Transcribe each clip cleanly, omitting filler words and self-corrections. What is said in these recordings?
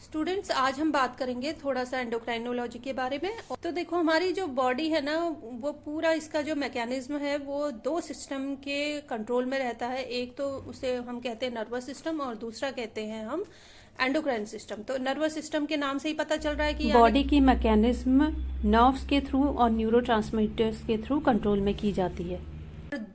Students, आज हम बात करेंगे थोड़ा सा एंडोक्राइनोलॉजी के बारे में। तो देखो, हमारी जो बॉडी है ना, वो पूरा इसका जो मैकेनिज्म है वो दो सिस्टम के कंट्रोल में रहता है। एक तो उसे हम कहते हैं नर्वस सिस्टम और दूसरा कहते हैं हम एंडोक्राइन सिस्टम। तो नर्वस सिस्टम के नाम से ही पता चल रहा है कि बॉडी की मैकेनिज्म नर्व्स के थ्रू और न्यूरोट्रांसमीटर्स के थ्रू कंट्रोल में की जाती है।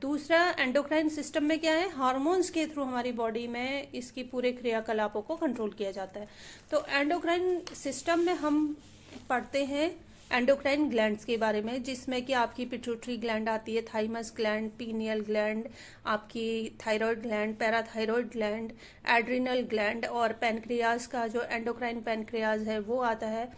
दूसरा एंडोक्राइन सिस्टम में क्या है, हार्मोन्स के थ्रू हमारी बॉडी में इसकी पूरे क्रियाकलापों को कंट्रोल किया जाता है। तो एंडोक्राइन सिस्टम में हम पढ़ते हैं एंडोक्राइन ग्लैंड्स के बारे में, जिसमें कि आपकी पिट्यूटरी ग्लैंड आती है, थाइमस ग्लैंड, पीनियल ग्लैंड, आपकी thyroid gland, parathyroid gland, adrenal gland और पैनक्रियाज का जो एंडोक्राइन पैनक्रियाज है वो आता है,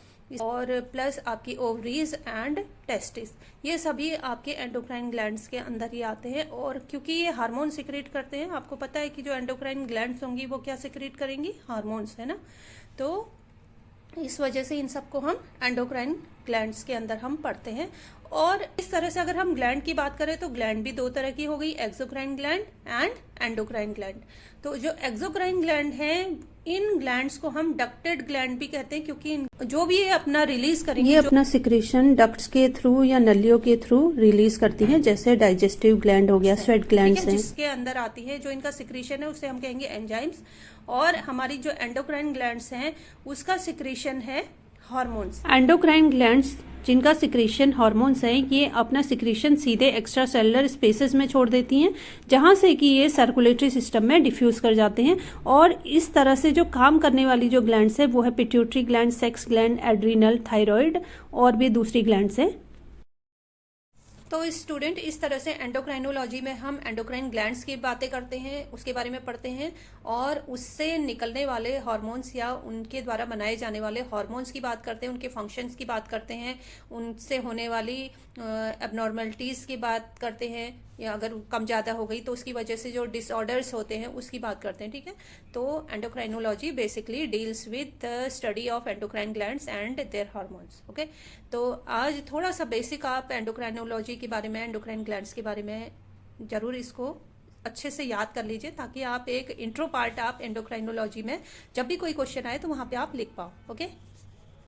और प्लस आपकी ओवरीज एंड टेस्टिस। ये सभी आपके एंडोक्राइन ग्लैंड्स के अंदर ही आते हैं। और क्योंकि ये हार्मोन सिक्रेट करते हैं, आपको पता है कि जो एंडोक्राइन ग्लैंड्स होंगी वो क्या सिक्रेट करेंगी, हार्मोन्स, है ना। तो इस वजह से इन सबको हम एंडोक्राइन ग्लैंड्स के अंदर हम पढ़ते हैं। और इस तरह से अगर हम ग्लैंड की बात करें तो ग्लैंड भी दो तरह की हो गई, exocrine gland and endocrine gland. तो जो एक्सोक्राइन ग्लैंड हैं, इन ग्लैंड्स को हम डक्टेड ग्लैंड भी कहते हैं, क्योंकि जो भी ये अपना रिलीज करेंगे, ये अपना सिक्रेशन डक्ट्स के थ्रू या नलियों के थ्रू रिलीज करती हैं, जैसे डाइजेस्टिव ग्लैंड हो गया, स्वेट ग्लैंड्स हैं, जिसके अंदर आती है। जो इनका सिक्रेशन है उसे हम कहेंगे एंजाइम्स। और हमारी जो एंडोक्राइन ग्लैंड्स हैं उसका सिक्रेशन है हार्मोन्स। एंडोक्राइन ग्लैंड्स जिनका सिक्रेशन हार्मोन्स है, ये अपना सिक्रेशन सीधे एक्स्ट्रा सेलुलर स्पेसेस में छोड़ देती हैं, जहां से कि ये सर्कुलेटरी सिस्टम में डिफ्यूज कर जाते हैं। और इस तरह से जो काम करने वाली जो ग्लैंड्स है वो है pituitary gland, sex gland, adrenal, thyroid और भी दूसरी ग्लैंड्स है। तो स्टूडेंट, इस तरह से एंडोक्राइनोलॉजी में हम एंडोक्राइन ग्लैंड्स की बातें करते हैं, उसके बारे में पढ़ते हैं, और उससे निकलने वाले हार्मोन्स या उनके द्वारा बनाए जाने वाले हार्मोन्स की बात करते हैं, उनके फंक्शंस की बात करते हैं, उनसे होने वाली एबनॉर्मलिटीज की बात करते हैं, या अगर कम ज़्यादा हो गई तो उसकी वजह से जो डिसऑर्डर्स होते हैं उसकी बात करते हैं, ठीक है। तो endocrinology basically deals with the study of endocrine glands and their hormones, okay. तो आज थोड़ा सा बेसिक आप एंडोक्राइनोलॉजी के बारे में, एंडोक्राइन ग्लैंड्स के बारे में जरूर इसको अच्छे से याद कर लीजिए, ताकि आप एक इंट्रो पार्ट आप एंडोक्राइनोलॉजी में जब भी कोई क्वेश्चन आए तो वहां पे आप लिख पाओ, ओके।